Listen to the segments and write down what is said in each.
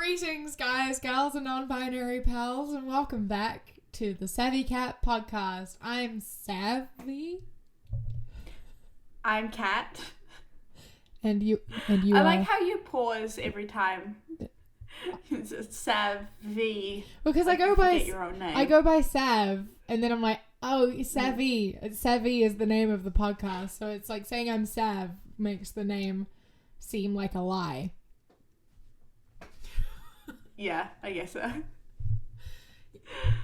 Greetings, guys, gals, and non-binary pals, and welcome back to the SavvyCat Podcast. I'm Savvy. I'm Cat. And you I are... like how you pause every time. It's Savvy. Because like I go by your own name. I go by Sav, and then I'm like, oh, Savvy. Savvy is the name of the podcast, so it's like saying I'm Sav makes the name seem like a lie. Yeah, I guess so.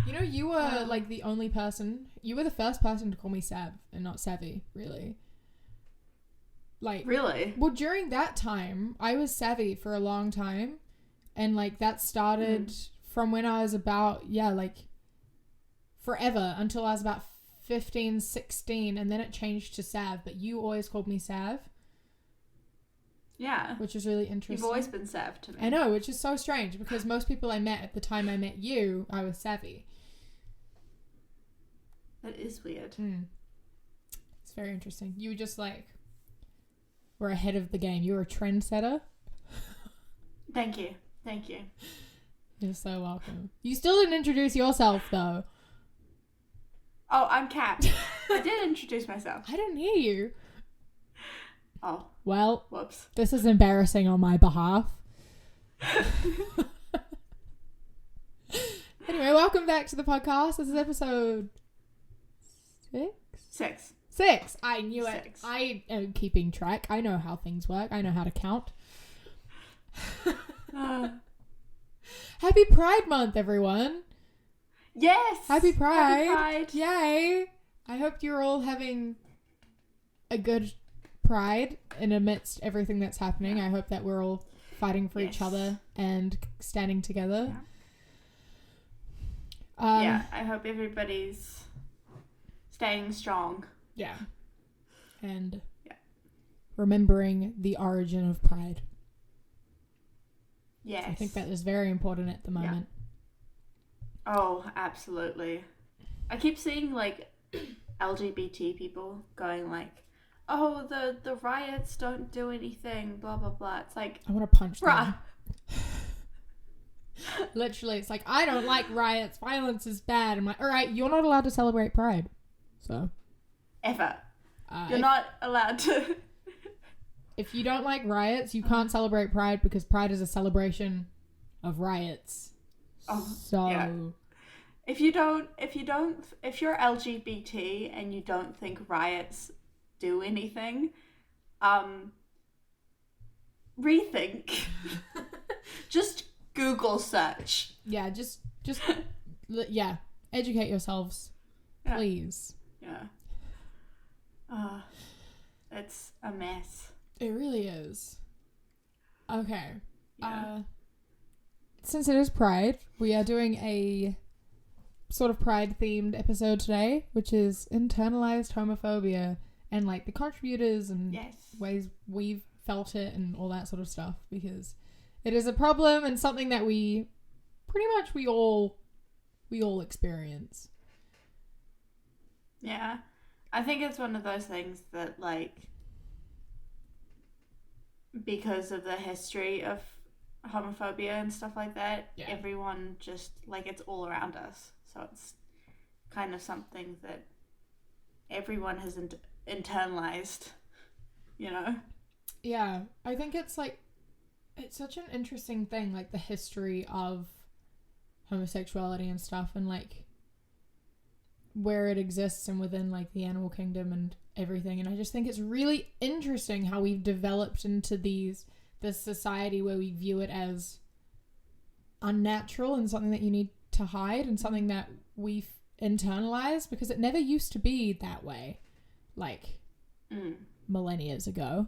You know, you were like the only person, you were the first person to call me Sav and not Savvy, really. Like, really? Well, during that time, I was Savvy for a long time, and like that started from when I was about, forever until I was about 15, 16, and then it changed to Sav, but you always called me Sav. Yeah. Which is really interesting. You've always been Sav to me. I know, which is so strange because most people I met at the time I met you, I was Savvy. That is weird. It's very interesting. You were just like, were ahead of the game. You were a trendsetter. Thank you. Thank you. You're so welcome. You still didn't introduce yourself, though. Oh, I'm Cat. I did introduce myself. I didn't hear you. Oh. Well, whoops. This is embarrassing on my behalf. Anyway, welcome back to the podcast. This is episode 6? 6. I knew 6. it. I am keeping track. I know how things work. I know how to count. Happy Pride Month, everyone. Yes. Happy Pride. Happy Pride. Yay. I hope you're all having a good Pride in amidst everything that's happening. I hope that we're all fighting for each other and standing together. Yeah, I hope everybody's staying strong. Yeah. And remembering the origin of Pride. Yes. I think that is very important at the moment. Yeah. Oh, absolutely. I keep seeing like LGBT people going like, oh, the riots don't do anything, blah, blah, blah. It's like, I want to punch them. Literally, it's like, I don't like riots. Violence is bad. I'm like, all right, you're not allowed to celebrate Pride. So. Ever. You're not allowed to. If you don't like riots, you can't celebrate Pride because Pride is a celebration of riots. Oh, so. Yeah. If you're LGBT and you don't think riots do anything, rethink. Just Google search. Yeah, just educate yourselves, please. Yeah. It's a mess. It really is. Okay. Yeah. Since it is Pride, we are doing a sort of Pride-themed episode today, which is Internalized Homophobia, and like the contributors and ways we've felt it and all that sort of stuff, because it is a problem and something that we all experience. Yeah. I think it's one of those things that like, because of the history of homophobia and stuff like that, everyone just like, it's all around us. So it's kind of something that everyone has internalized, you know? Yeah, I think it's like, it's such an interesting thing, like the history of homosexuality and stuff, and like where it exists and within like the animal kingdom and everything. And I just think it's really interesting how we've developed into this society where we view it as unnatural and something that you need to hide and something that we've internalized, because it never used to be that way, like millennia ago.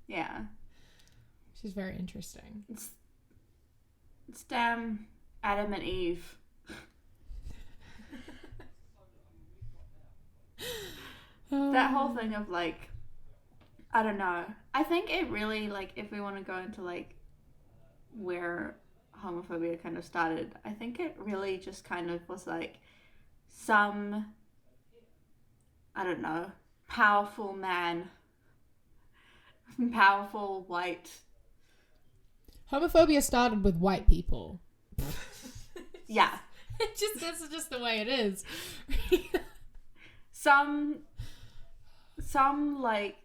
Yeah. Which is very interesting. It's damn Adam and Eve. That whole thing of like, I don't know. I think it really, like, if we want to go into like where homophobia kind of started, I think it really just kind of was like some, I don't know, powerful man, powerful white homophobia started with white people. Yeah. That's just the way it is. Some like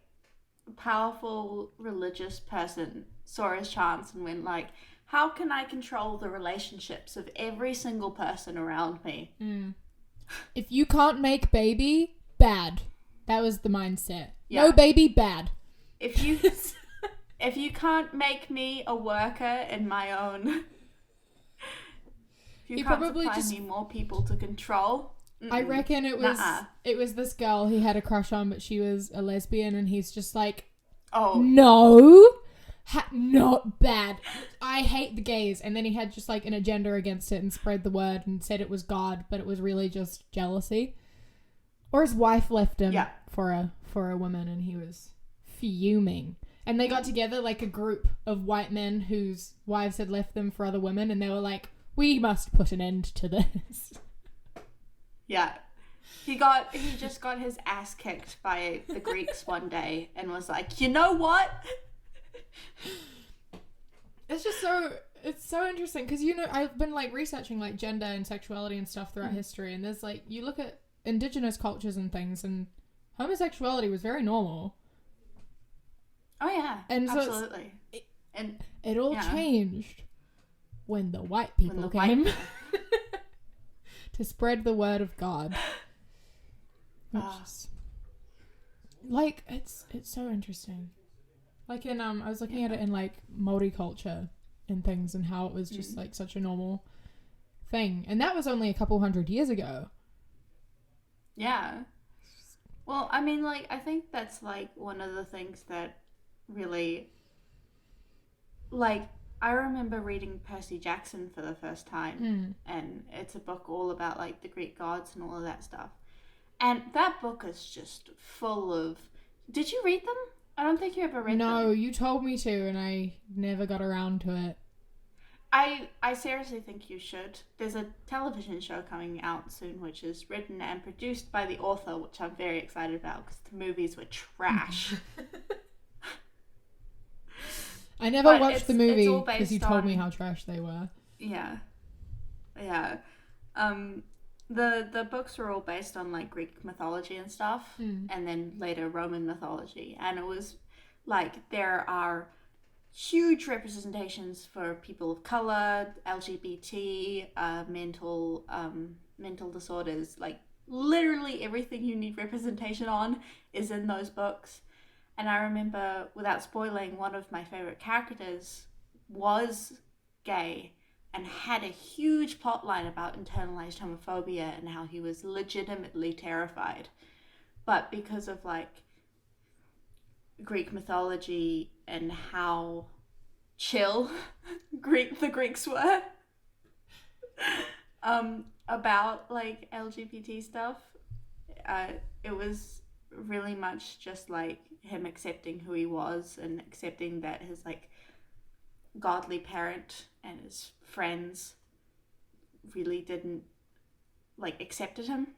powerful religious person saw his chance and went like, how can I control the relationships of every single person around me? If you can't make baby, bad. That was the mindset. Yeah. No baby, bad. If you can't make me a worker in my own, if you can't supply me more people to control, I reckon it was this girl he had a crush on, but she was a lesbian, and he's just like, oh no, not bad. I hate the gays. And then he had just like an agenda against it and spread the word and said it was God, but it was really just jealousy. Or his wife left him for a woman, and he was fuming. And they got together like a group of white men whose wives had left them for other women, and they were like, we must put an end to this. Yeah. He just got his ass kicked by the Greeks one day and was like, you know what? It's so interesting because, you know, I've been like researching like gender and sexuality and stuff throughout history, and there's like, you look at indigenous cultures and things, and homosexuality was very normal. Oh yeah, and so absolutely. It all changed when the white people came to spread the word of God. Which is, like, it's so interesting. Like in I was looking at it in like multiculture and things, and how it was just like such a normal thing, and that was only a couple 100 years ago. Yeah. Well, I mean, like, I think that's like one of the things that really, like, I remember reading Percy Jackson for the first time, and it's a book all about like the Greek gods and all of that stuff, and that book is just full of. Did you read them? I don't think you ever read them. No, you told me to, and I never got around to it. I seriously think you should. There's a television show coming out soon, which is written and produced by the author, which I'm very excited about because the movies were trash. I never watched the movie because you told me how trash they were. Yeah. Yeah. The books were all based on like Greek mythology and stuff, and then later Roman mythology, and it was like there are huge representations for people of color, LGBT, mental disorders. Like literally everything you need representation on is in those books. And I remember, without spoiling, one of my favorite characters was gay and had a huge plotline about internalized homophobia and how he was legitimately terrified. But because of like Greek mythology and how chill the Greeks were about like LGBT stuff, it was really much just like him accepting who he was and accepting that his like godly parent and his friends really didn't like accepted him.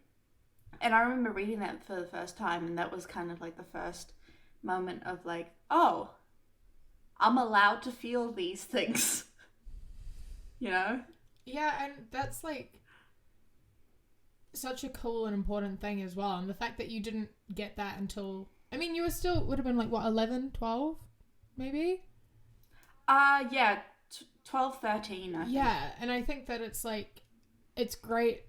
And I remember reading that for the first time, and that was kind of like the first moment of like, oh, I'm allowed to feel these things. You know? Yeah, and that's like such a cool and important thing as well. And the fact that you didn't get that until, I mean, you were still, would have been like, what, 11, 12, maybe? Yeah, 12, 13, I think. Yeah, and I think that it's like, it's great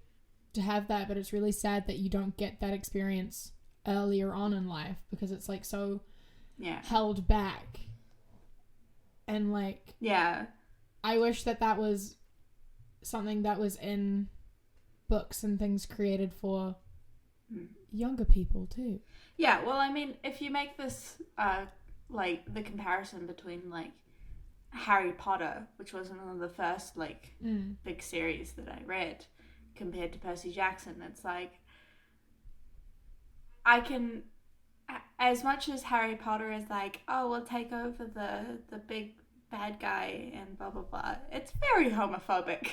to have that, but it's really sad that you don't get that experience earlier on in life, because it's like so held back. And like, yeah, I wish that that was something that was in books and things created for younger people too. Yeah, well, I mean, if you make this like the comparison between like Harry Potter, which was one of the first like big series that I read, compared to Percy Jackson, it's like I can, as much as Harry Potter is like, oh, we'll take over the big bad guy and blah blah blah, it's very homophobic.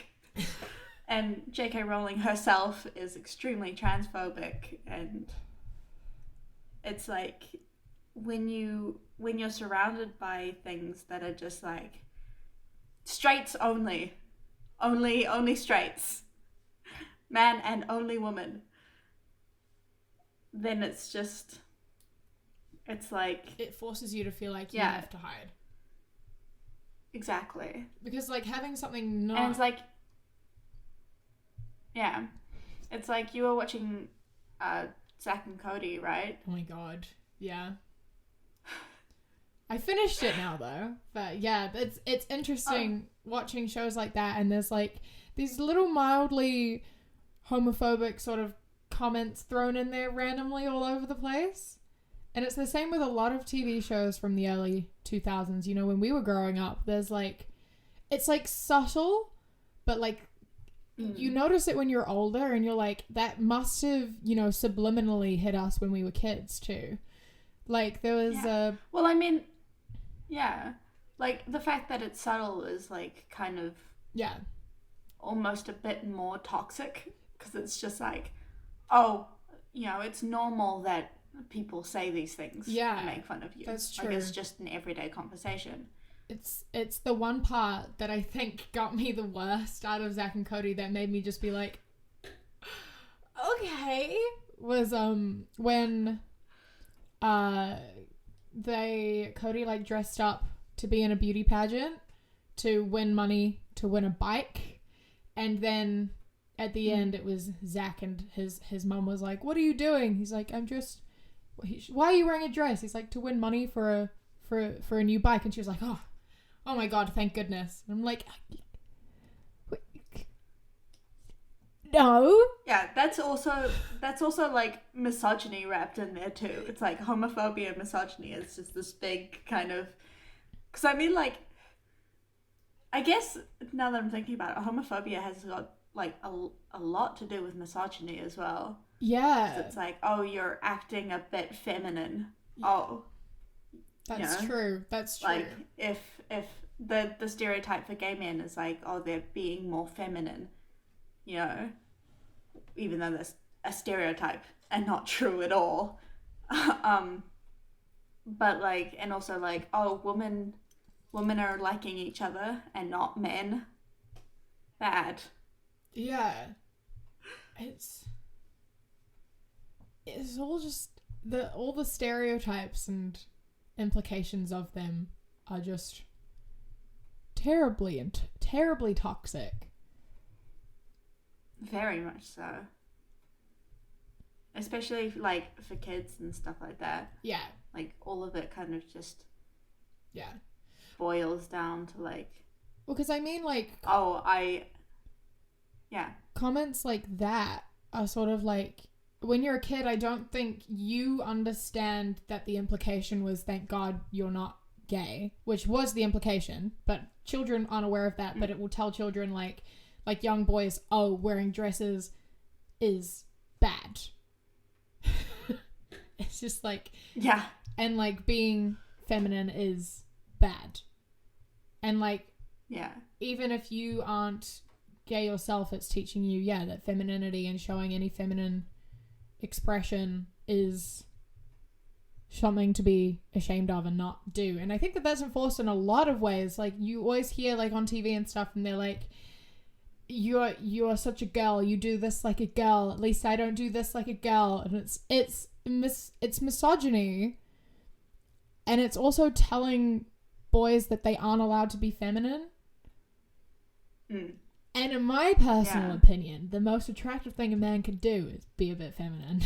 And J.K. Rowling herself is extremely transphobic, and it's like when you're surrounded by things that are just like straights only. Only straights. Man and only woman. Then it's like... It forces you to feel like you have to hide. Exactly. Because, like, having something not... And it's like... Yeah. It's like you were watching Zack and Cody, right? Oh my god. Yeah. I finished it now, though. But, yeah, it's interesting watching shows like that, and there's, like, these little mildly homophobic sort of comments thrown in there randomly all over the place. And it's the same with a lot of TV shows from the early 2000s. You know, when we were growing up, there's like, it's like subtle, but like you notice it when you're older and you're like, that must have, you know, subliminally hit us when we were kids too. Like there was well, I mean, yeah, like the fact that it's subtle is like kind of almost a bit more toxic, because it's just like, oh, you know, it's normal that people say these things and make fun of you. That's true. Like it's just an everyday conversation. It's the one part that I think got me the worst out of Zack and Cody that made me just be like, okay, was when Cody like dressed up to be in a beauty pageant to win money to win a bike, and then at the end it was Zack and his mum was like, what are you doing? He's like, I'm just... Why are you wearing a dress? He's like, to win money for a new bike. And she was like, oh my god, thank goodness. And I'm like, no. Yeah, that's also like misogyny wrapped in there too. It's like homophobia and misogyny is just this big kind of... Because I mean, like, I guess now that I'm thinking about it, homophobia has got like a lot to do with misogyny as well. Yeah. It's like, oh, you're acting a bit feminine. Oh. That's true. That's true. Like, if the stereotype for gay men is like, oh, they're being more feminine, you know, even though that's a stereotype and not true at all. But like, and also like, oh, women are liking each other and not men. Bad. Yeah. It's all just all the stereotypes and implications of them are just terribly toxic. Very much so. Especially like for kids and stuff like that. Yeah. Like all of it kind of just boils down to like... Well, because I mean like... Comments like that are sort of like... When you're a kid, I don't think you understand that the implication was, thank God you're not gay, which was the implication, but children aren't aware of that, but it will tell children like young boys, oh, wearing dresses is bad. It's just like... Yeah. And like being feminine is bad. And like... Yeah. Even if you aren't gay yourself, it's teaching you, that femininity and showing any feminine expression is something to be ashamed of and not do. And I think that that's enforced in a lot of ways. Like you always hear like on TV and stuff, and they're like, you're such a girl, you do this like a girl, at least I don't do this like a girl. And it's misogyny, and it's also telling boys that they aren't allowed to be feminine. And in my personal opinion, the most attractive thing a man could do is be a bit feminine.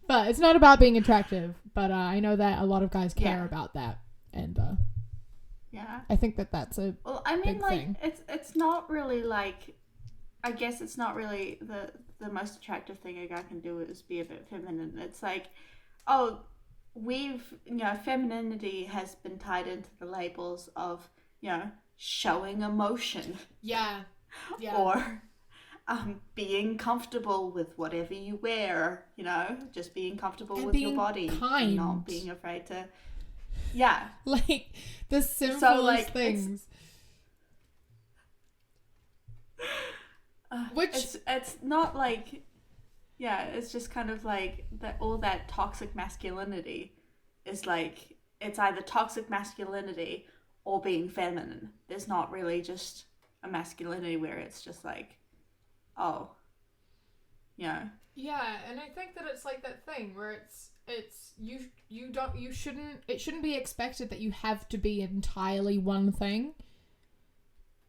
But it's not about being attractive. But I know that a lot of guys care about that. And I think that that's a big thing. It's not really like... I guess it's not really the most attractive thing a guy can do is be a bit feminine. It's like, oh, femininity has been tied into the labels of, showing emotion. Yeah. Or being comfortable with whatever you wear, just being comfortable with your body. Kind. And not being afraid to... Yeah. Like, the simplest things. Which... It's not like... Yeah, it's just kind of like that. All that toxic masculinity is like... It's either toxic masculinity or being feminine. There's not really just a masculinity where it's just like, oh, you know. Yeah, and I think that it's like that thing where it shouldn't be expected that you have to be entirely one thing.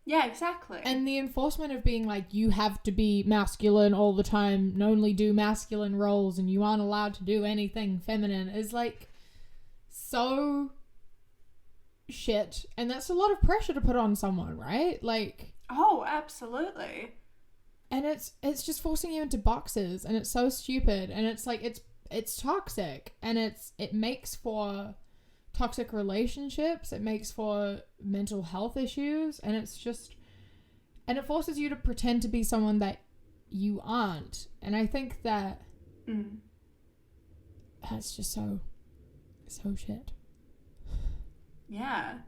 Yeah, exactly. And the enforcement of being like, you have to be masculine all the time and only do masculine roles and you aren't allowed to do anything feminine is like so shit. And that's a lot of pressure to put on someone, right? Like, oh, absolutely. And it's just forcing you into boxes, and it's so stupid, and it's like it's toxic, and it makes for toxic relationships, it makes for mental health issues, and it forces you to pretend to be someone that you aren't. And I think that that's just so shit. Yeah.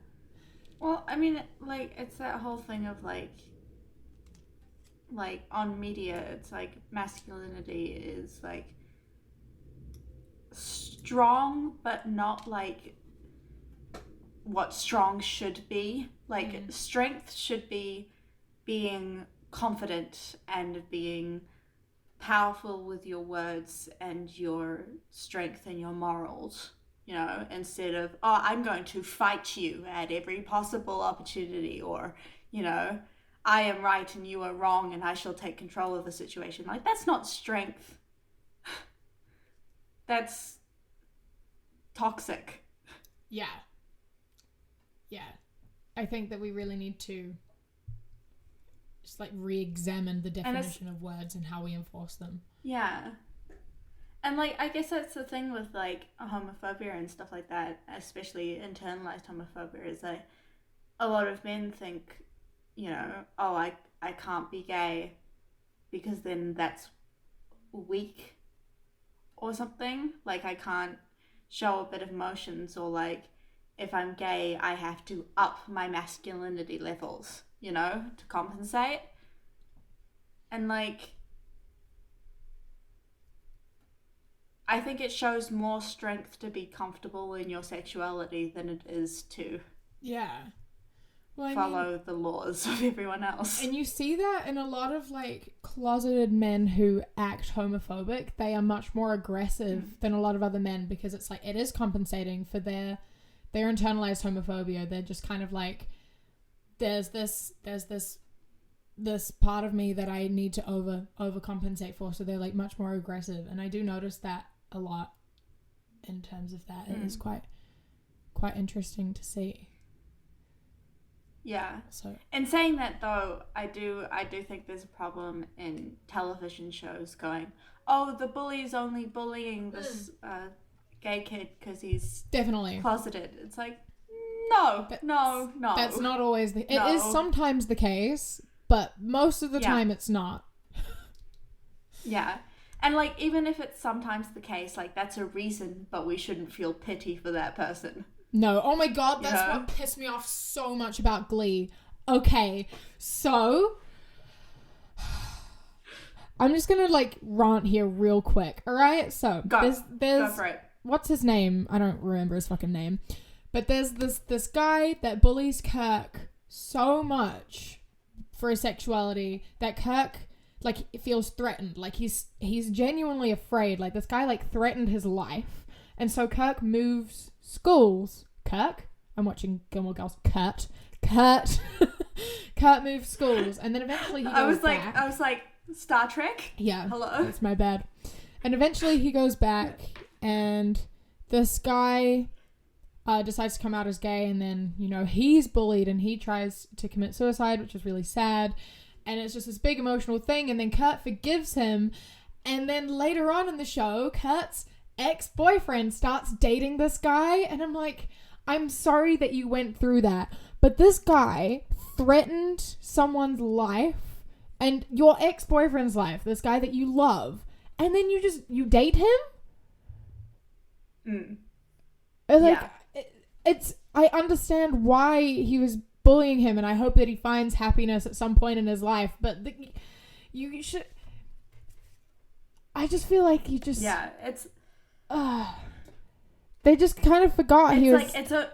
Well, I mean, like, it's that whole thing of like on media, it's like masculinity is like strong, but not like what strong should be. Like strength should be being confident and being powerful with your words and your strength and your morals, you know, instead of, oh, I'm going to fight you at every possible opportunity, or, you know, I am right and you are wrong and I shall take control of the situation. Like, that's not strength. That's toxic. Yeah. Yeah. I think that we really need to just like re-examine the definition of words and how we enforce them. Yeah. And like, I guess that's the thing with like homophobia and stuff like that, especially internalized homophobia, is that a lot of men think, you know, oh, I can't be gay because then that's weak or something. Like, I can't show a bit of emotions, or like, if I'm gay, I have to up my masculinity levels, you know, to compensate. And like, I think it shows more strength to be comfortable in your sexuality than it is to follow the laws of everyone else. And you see that in a lot of like closeted men who act homophobic. They are much more aggressive than a lot of other men, because it's like, it is compensating for their internalized homophobia. They're just kind of like, there's this part of me that I need to overcompensate for, so they're like much more aggressive. And I do notice that a lot in terms of that. It is quite interesting to see. Yeah. So, in saying that though, I do think there's a problem in television shows going, oh, the bully's only bullying this gay kid because he's definitely closeted. It's like, no. That's not always it is sometimes the case, but most of the time it's not. Yeah. And like, even if it's sometimes the case, like, that's a reason, but we shouldn't feel pity for that person. No. Oh my god, that's what pissed me off so much about Glee. Okay, so I'm just gonna like rant here real quick. All right, so there's go for it. What's his name? I don't remember his fucking name. But there's this guy that bullies Kirk so much for his sexuality that Kirk like feels threatened. Like he's genuinely afraid. Like, this guy like threatened his life, and so Kirk moves schools. Kirk? I'm watching Gilmore Girls. Kurt moves schools, and then eventually he goes back. I was like, Star Trek? Yeah. Hello? That's my bad. And eventually he goes back, and this guy decides to come out as gay, and then, you know, he's bullied and he tries to commit suicide, which is really sad. And it's just this big emotional thing, and then Kurt forgives him, and then later on in the show, Kurt's ex-boyfriend starts dating this guy, and I'm like, I'm sorry that you went through that, but this guy threatened someone's life, and your ex-boyfriend's life, this guy that you love, and then you date him? Like, I understand why he was bullying him, and I hope that he finds happiness at some point in his life, but you should... I just feel like you just... Yeah, it's... They just kind of forgot he was... Like, it's a...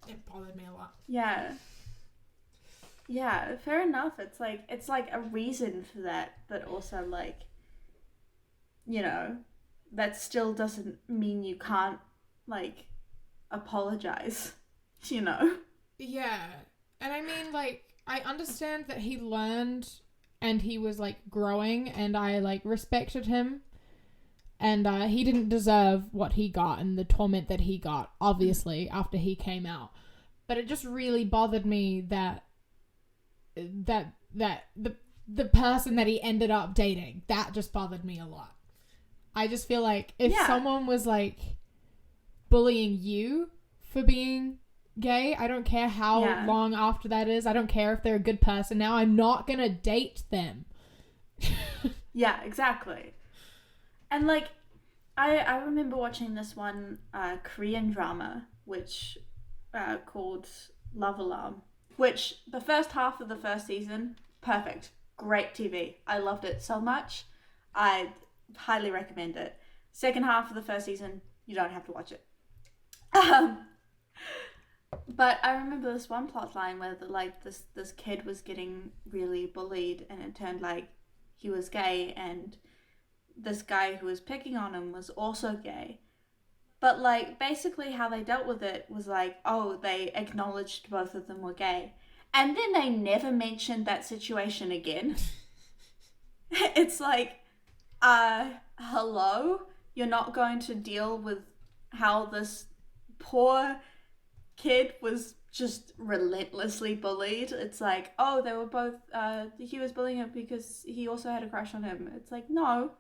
It bothered me a lot. Yeah. Yeah, fair enough. It's like a reason for that, but also like, you know, that still doesn't mean you can't like apologize, you know? Yeah. And I mean, like, I understand that he learned and he was like growing, and I like respected him, and he didn't deserve what he got and the torment that he got, obviously, after he came out. But it just really bothered me that the person that he ended up dating, that just bothered me a lot. I just feel like if someone was like bullying you for being gay, I don't care how long after that is, I don't care if they're a good person now, I'm not gonna date them. Yeah, exactly. And like I remember watching this one Korean drama which called Love Alarm, which the first half of the first season, perfect, great TV, I loved it so much, I highly recommend it. Second half of the first season, you don't have to watch it. But I remember this one plot line where this kid was getting really bullied, and it turned like he was gay, and this guy who was picking on him was also gay. But like basically how they dealt with it was like, oh, they acknowledged both of them were gay, and then they never mentioned that situation again. It's like, hello? You're not going to deal with how this poor kid was just relentlessly bullied. It's like, oh, they were both, he was bullying him because he also had a crush on him. It's like, no,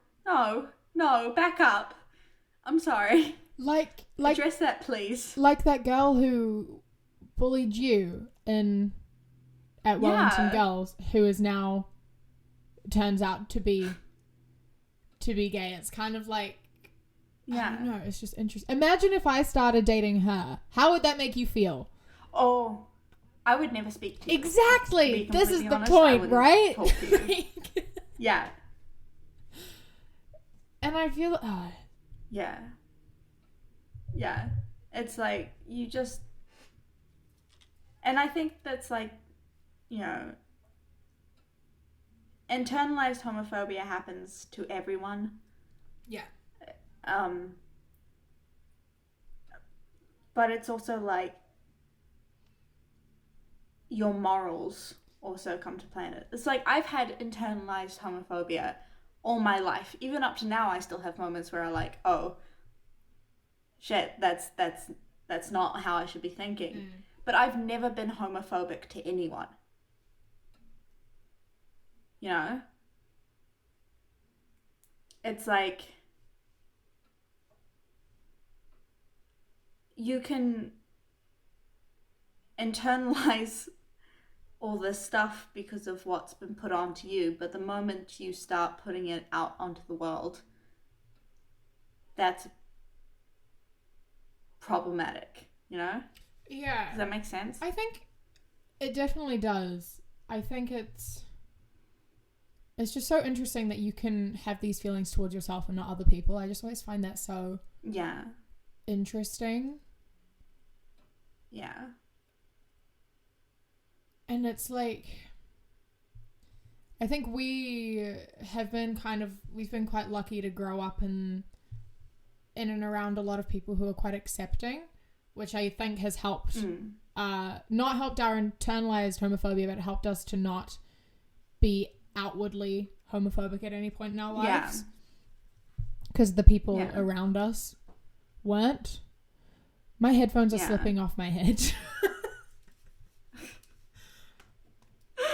back up. I'm sorry. Like address that, please. Like that girl who bullied you at Wellington Girls, who is now turns out to be gay. It's kind of like, I don't know, it's just interesting. Imagine if I started dating her. How would that make you feel? Oh, I would never speak to you. Exactly. This is the point, right? Talk to you. Yeah. And I feel... Yeah. Yeah. It's like, you just... And I think that's like, you know... Internalized homophobia happens to everyone. Yeah. But it's also like your morals also come to play in it. It's like I've had internalized homophobia all my life. Even up to now, I still have moments where I'm like, oh, shit, that's not how I should be thinking. Mm. But I've never been homophobic to anyone. You know? It's like... You can internalize all this stuff because of what's been put onto you, but the moment you start putting it out onto the world, that's problematic, you know? Yeah. Does that make sense? I think it definitely does. I think it's just so interesting that you can have these feelings towards yourself and not other people. I just always find that so interesting. Yeah. And it's like, I think we've been quite lucky to grow up in and around a lot of people who are quite accepting, which I think has helped, not helped our internalized homophobia, but helped us to not be outwardly homophobic at any point in our lives. Because the people around us weren't. My headphones are slipping off my head.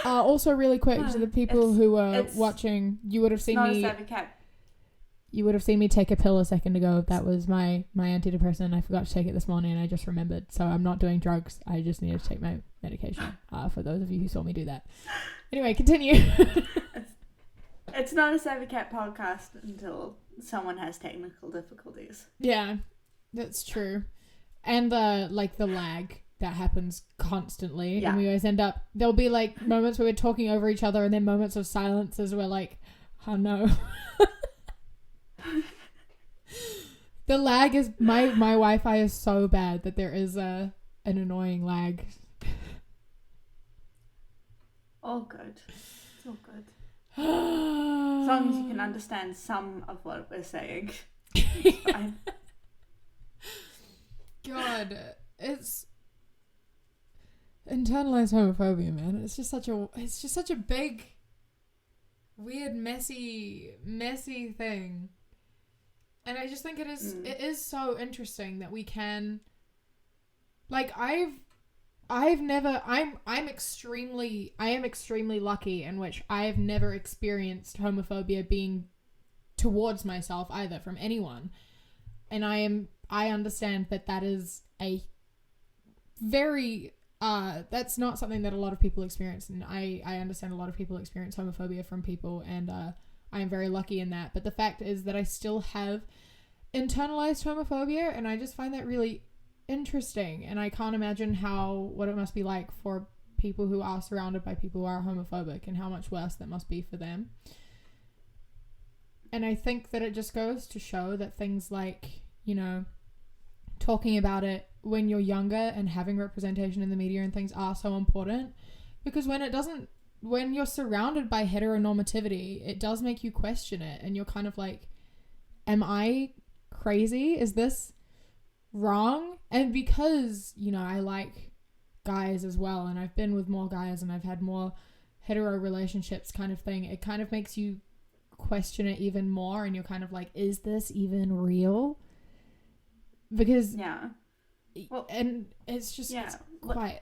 Also, really quick, to the people who were watching, you would have seen me. SavvyCat. You would have seen me take a pill a second ago. That was my antidepressant. I forgot to take it this morning, and I just remembered. So I'm not doing drugs. I just needed to take my medication. For those of you who saw me do that. Anyway, continue. It's not a SavvyCat podcast until someone has technical difficulties. Yeah, that's true. And the lag that happens constantly. Yeah. And we always end up, there'll be like moments where we're talking over each other and then moments of silence as we're like, oh no. The lag is, my Wi-Fi is so bad that there is an annoying lag. all good. It's all good. As long as you can understand some of what we're saying, it's fine. God, it's internalized homophobia, man. It's just such a big, weird, messy thing. And I just think it is so interesting that we can, like, I am extremely lucky in which I have never experienced homophobia being towards myself either from anyone. And I understand that is a very, that's not something that a lot of people experience. And I understand a lot of people experience homophobia from people, and I am very lucky in that. But the fact is that I still have internalized homophobia, and I just find that really interesting. And I can't imagine what it must be like for people who are surrounded by people who are homophobic, and how much worse that must be for them. And I think that it just goes to show that things like, talking about it when you're younger and having representation in the media and things are so important, because when you're surrounded by heteronormativity, it does make you question it, and you're kind of like, am I crazy? Is this wrong? And because, I like guys as well, and I've been with more guys, and I've had more hetero relationships kind of thing, it kind of makes you question it even more, and you're kind of like, is this even real? Because and it's just it's quite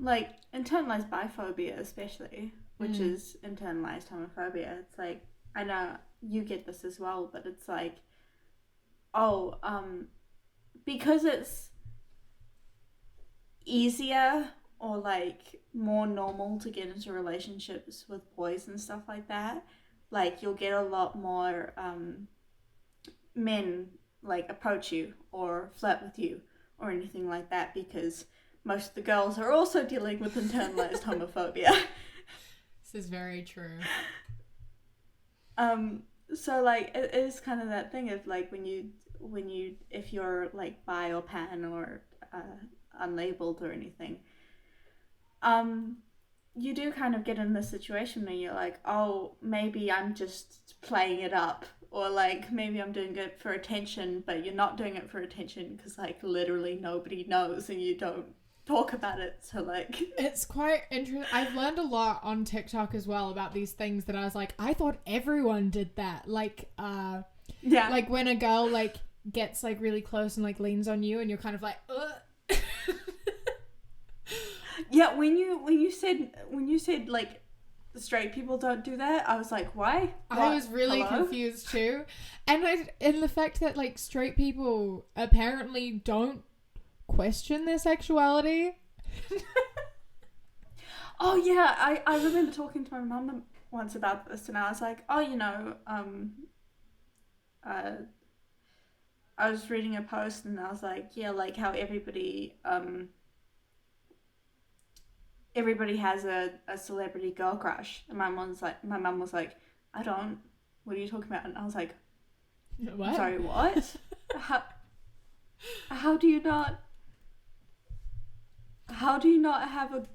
like internalized biphobia especially, which is internalized homophobia. It's like, I know you get this as well, but it's like, because it's easier or like more normal to get into relationships with boys and stuff like that, like you'll get a lot more men like approach you or flirt with you or anything like that, because most of the girls are also dealing with internalized homophobia. This is very true. So like it is kind of that thing of like when you if you're like bi or pan or unlabeled or anything, you do kind of get in this situation where you're like, oh, maybe I'm just playing it up, or like maybe I'm doing it for attention, but you're not doing it for attention because like literally nobody knows and you don't talk about it. So like it's quite interesting. I've learned a lot on TikTok as well about these things that I was like, I thought everyone did that. Like like when a girl like gets like really close and like leans on you and you're kind of like, ugh. Yeah, when you said like straight people don't do that, I was like, why? What? I was really confused too. And the fact that like straight people apparently don't question their sexuality. Oh yeah, I remember talking to my mum once about this, and I was like, I was reading a post and I was like, yeah, like how everybody has a celebrity girl crush, and my mum was like, I don't. What are you talking about? And I was like, what? Sorry, what? How do you not? How do you not have a?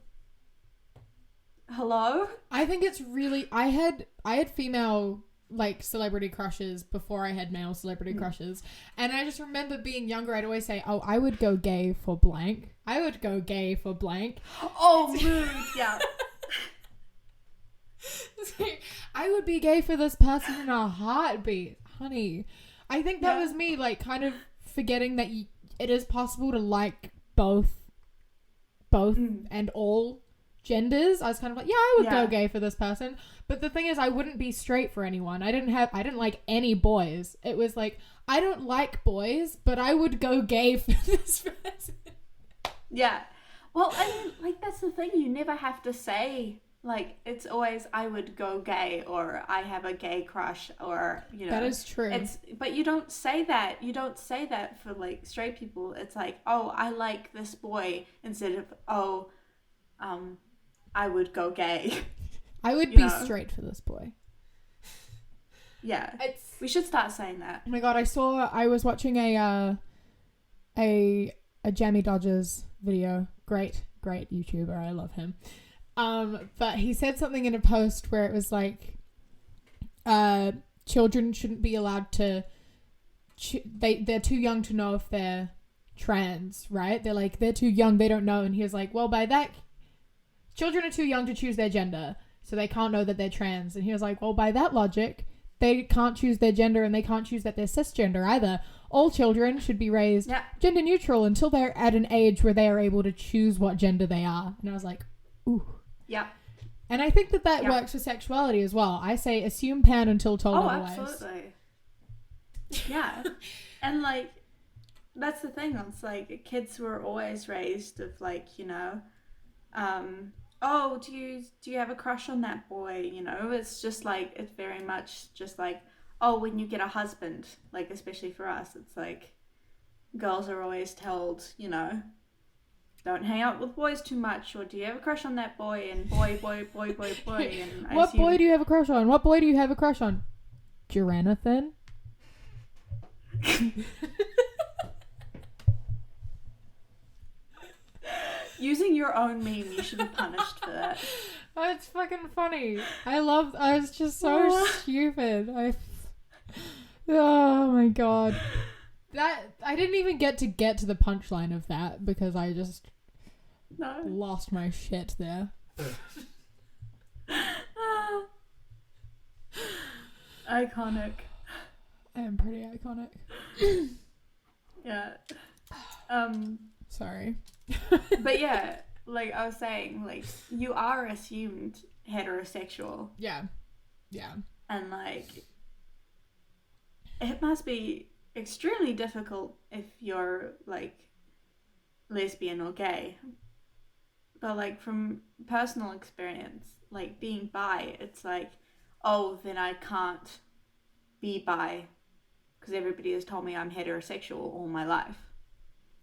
Hello? I think it's really. I had female like celebrity crushes before I had male celebrity crushes, and I just remember being younger, I'd always say, oh, I would go gay for blank. I would go gay for blank. Oh, rude. Yeah. I would be gay for this person in a heartbeat, honey. I think that was me, like, kind of forgetting that it is possible to like both and all genders. I was kind of like, yeah, I would go gay for this person. But the thing is, I wouldn't be straight for anyone. I didn't like any boys. It was like, I don't like boys, but I would go gay for this person. Yeah. Well, I mean, like, that's the thing. You never have to say, like, it's always, I would go gay, or I have a gay crush, or, you know. That is true. But you don't say that. You don't say that for, like, straight people. It's like, oh, I like this boy, instead of, oh, I would go gay. I would be straight for this boy. Yeah. We should start saying that. Oh my god, I was watching a a Jamie Dodgers video. Great YouTuber. I love him. But he said something in a post where it was like, children shouldn't be allowed to, they're too young to know if they're trans, right? They're too young, they don't know. And he was like, well, by that, children are too young to choose their gender, so they can't know that they're trans. And he was like, well, by that logic, they can't choose their gender, and they can't choose that they're cisgender either. All children should be raised gender neutral until they're at an age where they are able to choose what gender they are. And I was like, ooh. Yeah. And I think that works for sexuality as well. I say assume pan until told otherwise. Oh, absolutely. Yeah. And like, that's the thing. It's like kids were always raised of like, you know, oh, do you have a crush on that boy? You know, it's just like, it's very much just like, oh, when you get a husband, like, especially for us, it's like girls are always told, you know, don't hang out with boys too much, or do you have a crush on that boy? And boy. And what boy do you have a crush on? What boy do you have a crush on? Jonathan? Using your own meme, you should be punished for that. Oh, it's fucking funny. I was just so stupid. Oh my god. That I didn't even get to the punchline of that because I just lost my shit there. Iconic. I am pretty iconic. Yeah. Sorry. But yeah, like I was saying, like you are assumed heterosexual. Yeah. Yeah. And like it must be extremely difficult if you're like lesbian or gay. But like from personal experience, like being bi, it's like, oh, then I can't be bi because everybody has told me I'm heterosexual all my life.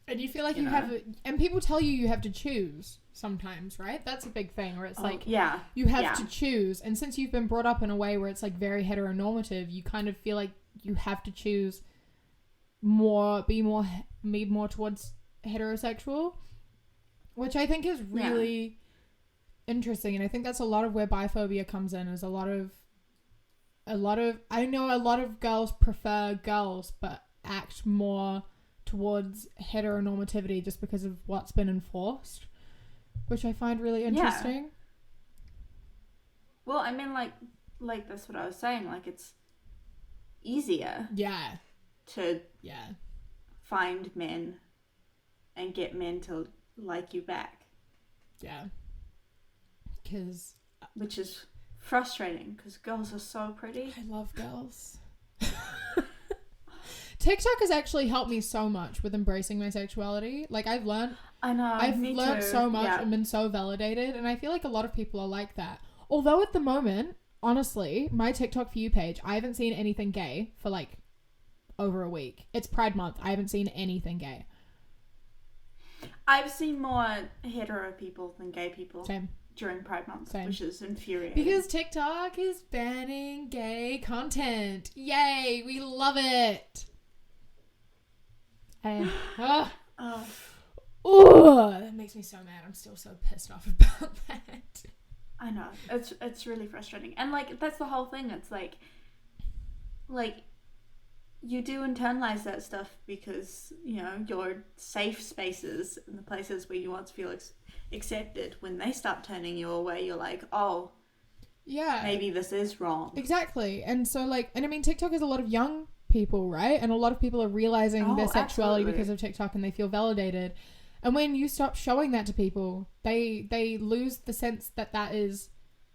And you feel like you have, and people tell you have to choose sometimes, right? That's a big thing where it's you have to choose. And since you've been brought up in a way where it's like very heteronormative, you kind of feel like you have to choose be more towards heterosexual, which I think is really interesting. And I think that's a lot of where biphobia comes in, is a lot of, I know a lot of girls prefer girls, but act more towards heteronormativity just because of what's been enforced, which I find really interesting. Yeah. Well, I mean, like that's what I was saying. Like, it's easier. Yeah. To find men and get men to like you back. Yeah. Which is frustrating because girls are so pretty. I love girls. TikTok has actually helped me so much with embracing my sexuality. Like, I've learned so much and been so validated, and I feel like a lot of people are like that. Although at the moment, honestly, my TikTok For You page, I haven't seen anything gay for like over a week. It's Pride Month. I haven't seen anything gay. I've seen more hetero people than gay people. Same. During Pride Month, which is infuriating. Because TikTok is banning gay content. Yay, we love it. That makes me so mad. I'm still so pissed off about that. I know. It's really frustrating. And like that's the whole thing. It's like you do internalize that stuff because, you know, your safe spaces and the places where you want to feel accepted, when they start turning you away, you're like, oh, yeah, maybe this is wrong. Exactly. And so like, and I mean, TikTok is a lot of young people, right? And a lot of people are realizing their sexuality because of TikTok, and they feel validated. And when you stop showing that to people, they lose the sense that that is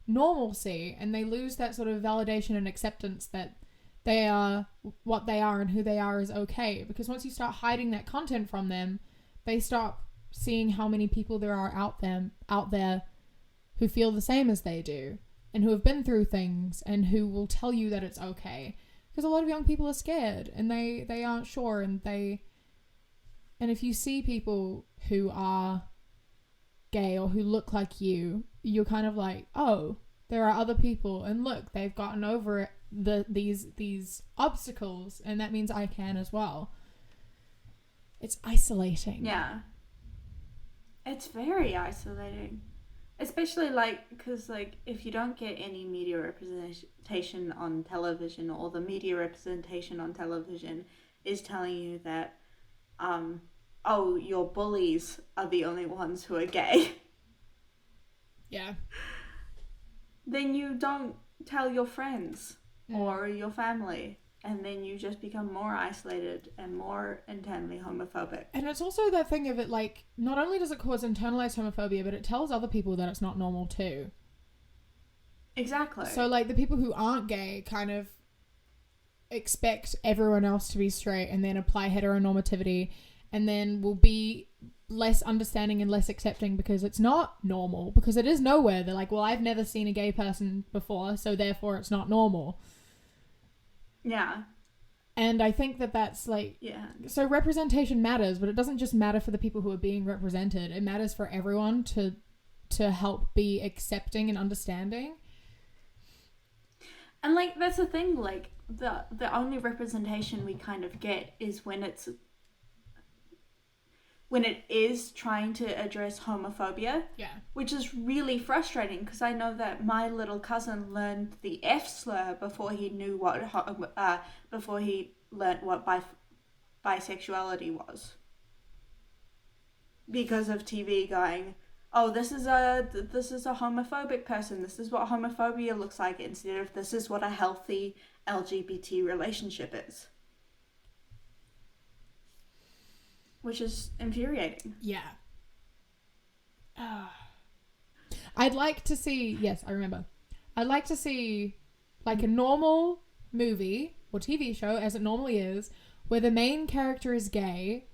normalcy, and they lose that sort of validation and acceptance that they are what they are and who they are is okay. Because once you start hiding that content from them, they stop seeing how many people there are out there who feel the same as they do, and who have been through things, and who will tell you that it's okay. Because a lot of young people are scared, and they aren't sure, and if you see people who are gay or who look like you, you're kind of like, oh, there are other people, and look, they've gotten over it, these obstacles, and that means I can as well. it's isolating. Yeah. It's very isolating. Especially, like, because, like, if you don't get any media representation on television, or the media representation on television is telling you that, oh, your bullies are the only ones who are gay. Yeah. Then you don't tell your friends or your family. And then you just become more isolated and more internally homophobic. And it's also that thing of it, like, not only does it cause internalized homophobia, but it tells other people that it's not normal too. Exactly. So, like, the people who aren't gay kind of expect everyone else to be straight and then apply heteronormativity and then will be less understanding and less accepting because it's not normal, because it is nowhere. They're like, well, I've never seen a gay person before, so therefore it's not normal. Yeah. And I think that that's like... Yeah. So representation matters, but it doesn't just matter for the people who are being represented. It matters for everyone to help be accepting and understanding. And, like, that's the thing, like, the only representation we kind of get is when it is trying to address homophobia. Yeah. Which is really frustrating, because I know that my little cousin learned the F slur before he knew before he learned what bisexuality was. Because of TV going, oh, this is a homophobic person. This is what homophobia looks like, instead of this is what a healthy LGBT relationship is. Which is infuriating. Yeah. I'd like to see... Yes, I remember. I'd like to see, like, a normal movie or TV show, as it normally is, where the main character is gay,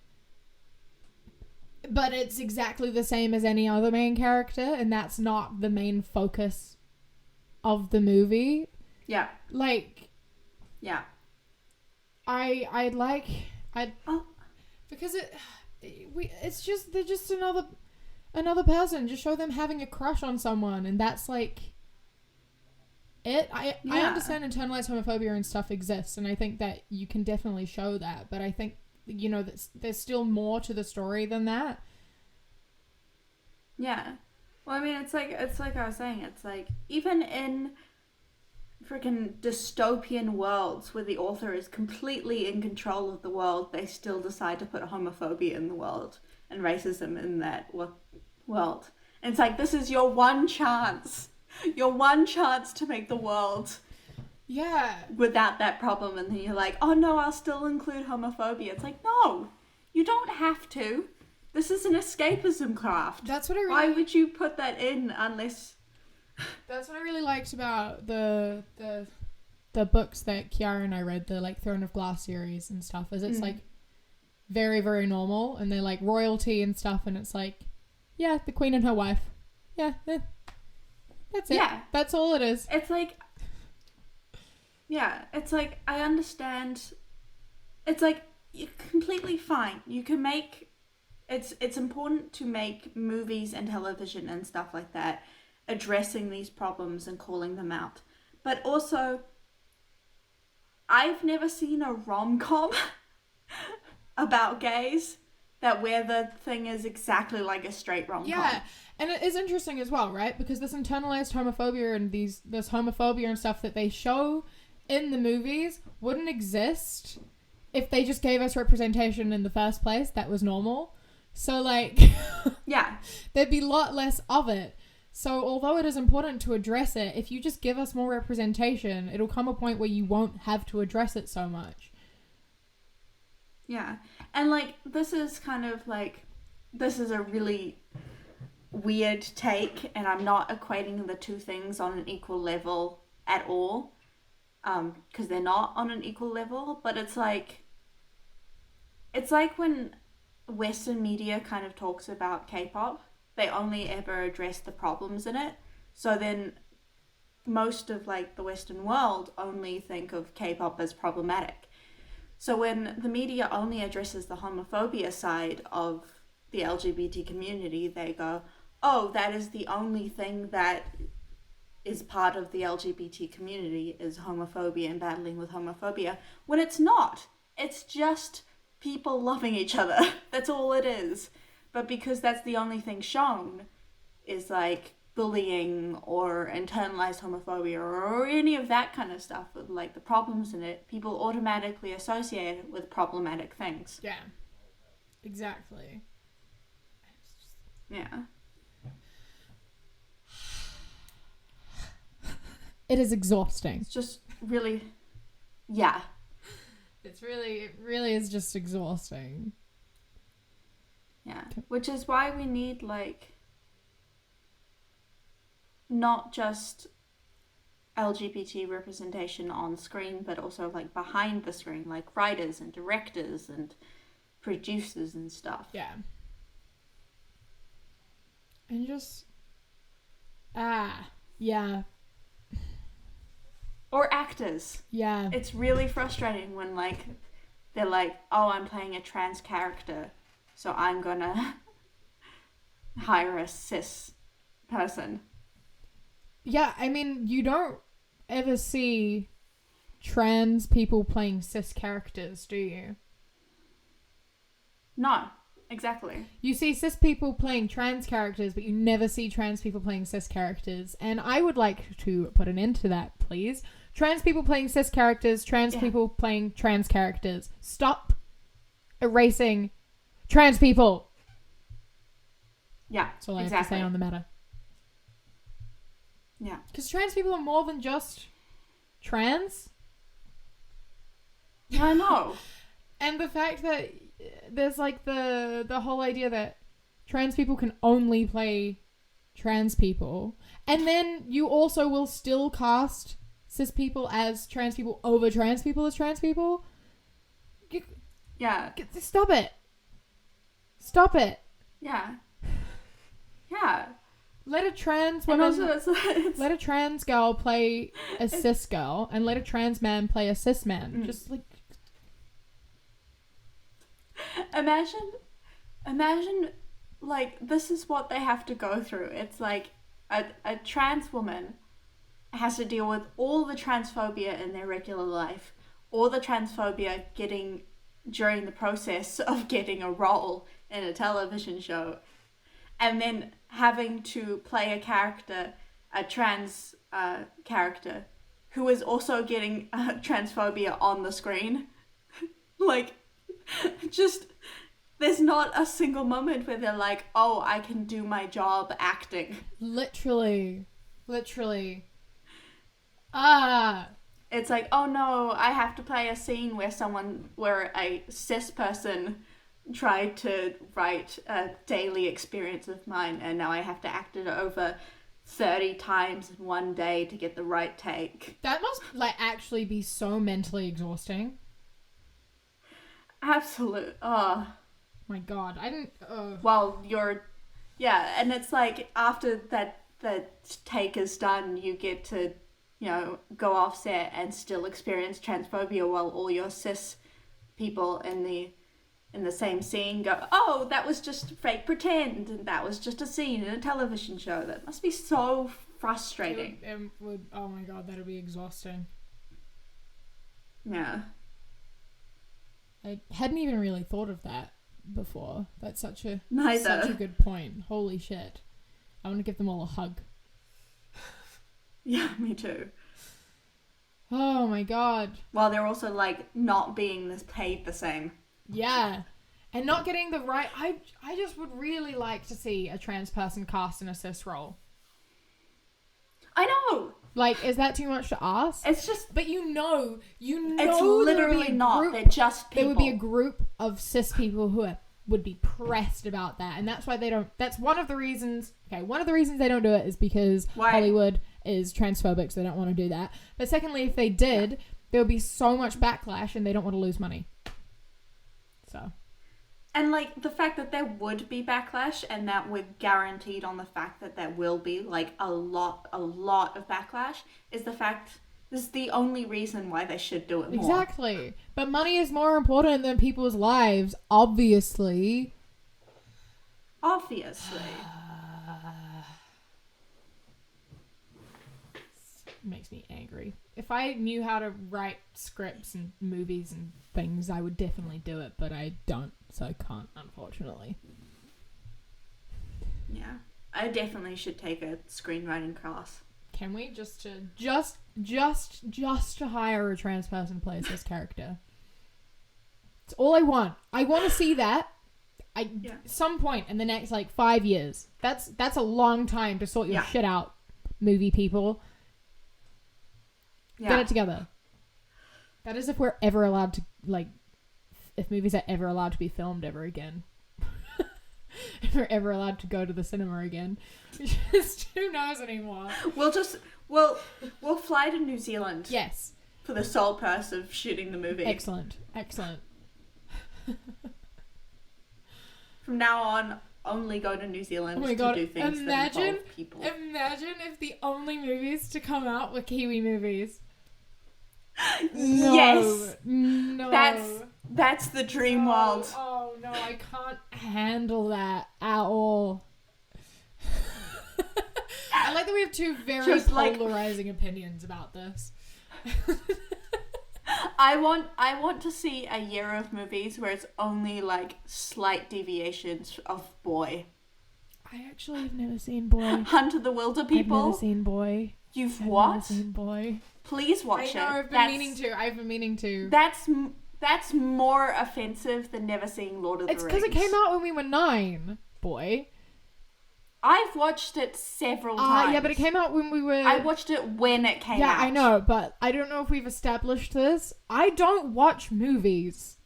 but it's exactly the same as any other main character, and that's not the main focus of the movie. Yeah. Like... Yeah. I'd like... Because it's just, they're just another person. Just show them having a crush on someone, and that's like it. I understand internalized homophobia and stuff exists, and I think that you can definitely show that, but I think, you know, there's still more to the story than that. Yeah. Well, I mean, it's like I was saying, it's like, even in freaking dystopian worlds where the author is completely in control of the world, they still decide to put homophobia in the world and racism in that world. And it's like, this is your one chance to make the world without that problem, and then you're like, oh no, I'll still include homophobia. It's like, no, you don't have to. This is an escapism craft. That's what I really... Why would you put that in unless... That's what I really liked about the books that Kiara and I read, the, like, Throne of Glass series and stuff, is it's like very, very normal, and they're like royalty and stuff, and it's like, yeah, the queen and her wife. Yeah, that's it. Yeah. That's all it is. It's like, yeah, it's like, I understand. It's like, you're completely fine. You can make, it's important to make movies and television and stuff like that addressing these problems and calling them out. But also, I've never seen a rom-com about gays where the thing is exactly like a straight rom-com. Yeah, and it is interesting as well, right? Because this internalized homophobia and this homophobia and stuff that they show in the movies wouldn't exist if they just gave us representation in the first place that was normal. So, like, yeah, there'd be a lot less of it. So although it is important to address it, if you just give us more representation, it'll come a point where you won't have to address it so much. Yeah. And, like, this is kind of like, this is a really weird take, and I'm not equating the two things on an equal level at all, because they're not on an equal level, but it's like when Western media kind of talks about K-pop, they only ever address the problems in it. So then most of, like, the Western world only think of K-pop as problematic. So when the media only addresses the homophobia side of the LGBT community, they go, oh, that is the only thing that is part of the LGBT community is homophobia and battling with homophobia, when it's not. It's just people loving each other. That's all it is. But because that's the only thing shown, is like bullying or internalized homophobia or any of that kind of stuff with like the problems in it, people automatically associate it with problematic things. Yeah. Exactly. Yeah. It is exhausting. It's just really, yeah. It really is just exhausting. Yeah. Which is why we need, like, not just LGBT representation on screen, but also, like, behind the screen, like writers and directors and producers and stuff. Yeah. And just, yeah. Or actors. Yeah. It's really frustrating when, like, they're like, oh, I'm playing a trans character, so I'm gonna hire a cis person. Yeah, I mean, you don't ever see trans people playing cis characters, do you? No, exactly. You see cis people playing trans characters, but you never see trans people playing cis characters. And I would like to put an end to that, please. Trans people playing cis characters, trans people playing trans characters. Stop erasing trans people. Yeah, that's all I have to say on the matter. Yeah. Because trans people are more than just trans. I know. And the fact that there's like the whole idea that trans people can only play trans people. And then you also will still cast cis people as trans people over trans people as trans people. Yeah. Stop it. Stop it. Yeah. Yeah. Let a trans woman, also let a trans girl play a cis girl, and let a trans man play a cis man. Just like, imagine, like, this is what they have to go through. It's like a trans woman has to deal with all the transphobia in their regular life, all the transphobia getting during the process of getting a role in a television show, and then having to play a character, a trans character, who is also getting transphobia on the screen. Like, just, there's not a single moment where they're like, oh, I can do my job acting. Literally. It's like, oh no, I have to play a scene where a cis person tried to write a daily experience of mine, and now I have to act it over 30 times in one day to get the right take. That must, like, actually be so mentally exhausting. Absolute. Oh. My God, I didn't... Well, yeah, and it's like, after the take is done, you get to, go off set and still experience transphobia while all your cis people in the same scene go, oh, that was just fake pretend, and that was just a scene in a television show. That must be so frustrating. It would, oh my God, that would be exhausting. Yeah. I hadn't even really thought of that before. That's such a good point. Holy shit. I want to give them all a hug. Yeah, me too. Oh my God. While they're also, like, not being paid the same. Yeah. And not getting the right... I just would really like to see a trans person cast in a cis role. I know! Like, is that too much to ask? It's just... But you know it's literally not. They're just people. There would be a group of cis people who would be pressed about that. And that's why they don't... That's one of the reasons... Okay, one of the reasons they don't do it is because Hollywood is transphobic, so they don't want to do that. But secondly, if they did, there would be so much backlash and they don't want to lose money. So... And, like, the fact that there would be backlash, and that we're guaranteed on the fact that there will be, like, a lot of backlash, is the fact this is the only reason why they should do it more. Exactly. But money is more important than people's lives, obviously. Obviously. makes me angry. If I knew how to write scripts and movies and things, I would definitely do it, but I don't, so I can't, unfortunately. Yeah. I definitely should take a screenwriting class. Can we just to hire a trans person to play this character? It's all I want. I want to see that. Some point in the next 5 years. That's a long time to sort your shit out, movie people. Get it together. That is if we're ever allowed to if movies are ever allowed to be filmed ever again. If we're ever allowed to go to the cinema again. Just who knows anymore. We'll fly to New Zealand. Yes. For the sole purpose of shooting the movie. Excellent. From now on, only go to New Zealand to do things that involve people. Imagine if the only movies to come out were Kiwi movies. Yes. No. That's the dream world. Oh no, I can't handle that at all. I like that we have two very polarizing opinions about this. I want to see a year of movies where it's only slight deviations of Boy. I actually have never seen Boy. Hunt of the Wilder People. I've never seen Boy. You've what? Never seen Boy. Please watch it. I've been meaning to. That's more offensive than never seeing Lord of the Rings. It's because it came out when we were 9, Boy. I've watched it several times. Yeah, but it came out when we were... I watched it when it came out. Yeah, I know, but I don't know if we've established this. I don't watch movies.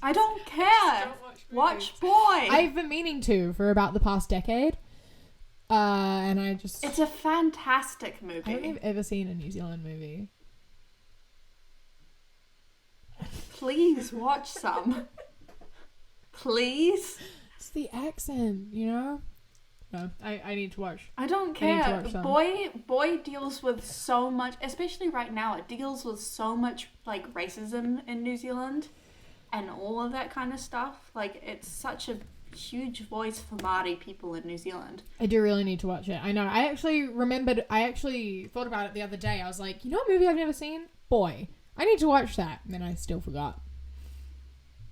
I don't care. Watch Boy. I've been meaning to for about the past decade. And I just... It's a fantastic movie. I don't think I've ever seen a New Zealand movie. Please watch some. Please. It's the accent, you know? No, I need to watch. I don't care. Boy deals with so much, especially right now, it deals with so much racism in New Zealand and all of that kind of stuff. It's such a huge voice for Māori people in New Zealand. I do really need to watch it. I know. I actually thought about it the other day. I was like, you know what movie I've never seen? Boy. I need to watch that. And then I still forgot.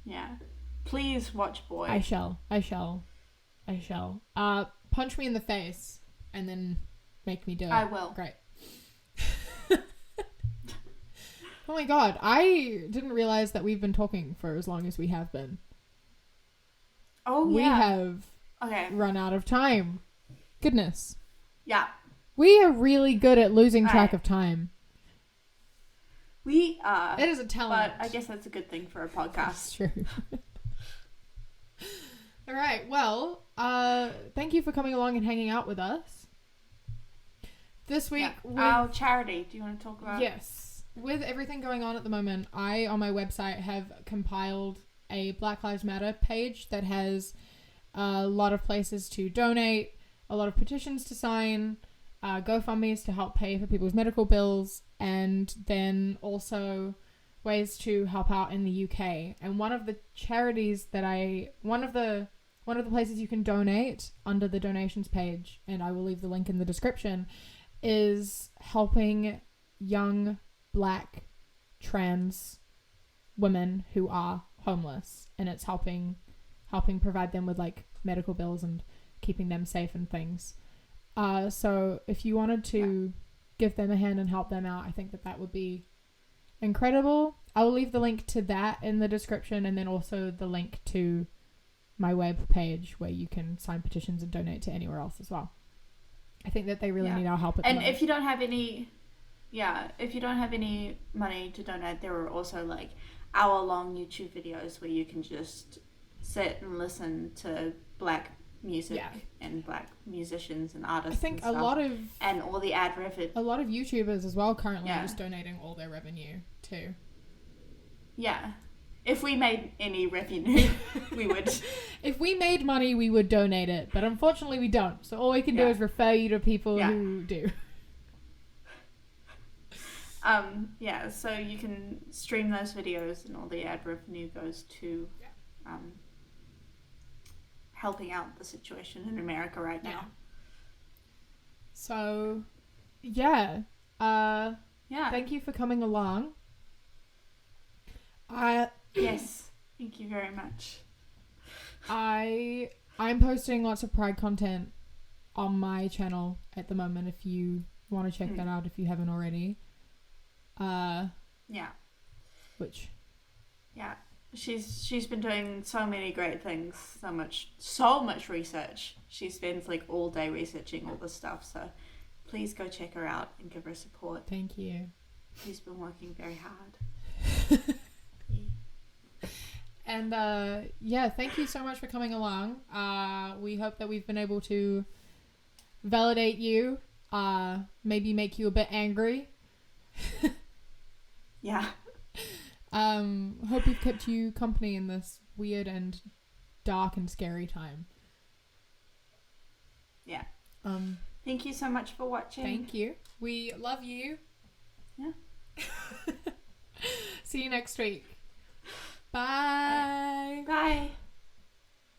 Yeah. Please watch Boy. I shall. Punch me in the face and then make me do it. I will. Great. Oh my god. I didn't realize that we've been talking for as long as we have been. Oh, yeah. We have run out of time. Goodness. Yeah. We are really good at losing track of time. We are. It is a talent. But I guess that's a good thing for a podcast. That's true. All right. Well, thank you for coming along and hanging out with us. This week... Our charity. Do you want to talk about... Yes. With everything going on at the moment, I, on my website, have compiled a Black Lives Matter page that has a lot of places to donate, a lot of petitions to sign, GoFundMes to help pay for people's medical bills, and then also ways to help out in the UK. And one of the charities that one of the places you can donate under the donations page, and I will leave the link in the description, is helping young Black trans women who are homeless, and it's helping provide them with medical bills and keeping them safe and things. So if you wanted to give them a hand and help them out, I think that would be incredible. I will leave the link to that in the description, and then also the link to my web page where you can sign petitions and donate to anywhere else as well. I think that they really need our help at the moment. And if you don't have any money to donate, there are also hour-long YouTube videos where you can just sit and listen to Black music and Black musicians and artists. I think and a lot of YouTubers as well currently are just donating all their revenue too. Yeah. If we made any revenue, we would. If we made money, we would donate it, but unfortunately we don't. So all we can do is refer you to people who do. So you can stream those videos and all the ad revenue goes to helping out the situation in America right now. So yeah. Yeah. Thank you for coming along. Yes. Thank you very much. I'm posting lots of Pride content on my channel at the moment if you want to check that out if you haven't already. Yeah. Which Yeah. She's been doing so many great things, so much research. She spends like all day researching all this stuff, so please go check her out and give her support. Thank you. She's been working very hard. And yeah, thank you so much for coming along. We hope that we've been able to validate you, maybe make you a bit angry. Yeah. Hope we've kept you company in this weird and dark and scary time. Yeah. Thank you so much for watching. Thank you. We love you. Yeah. See you next week. Bye. Bye.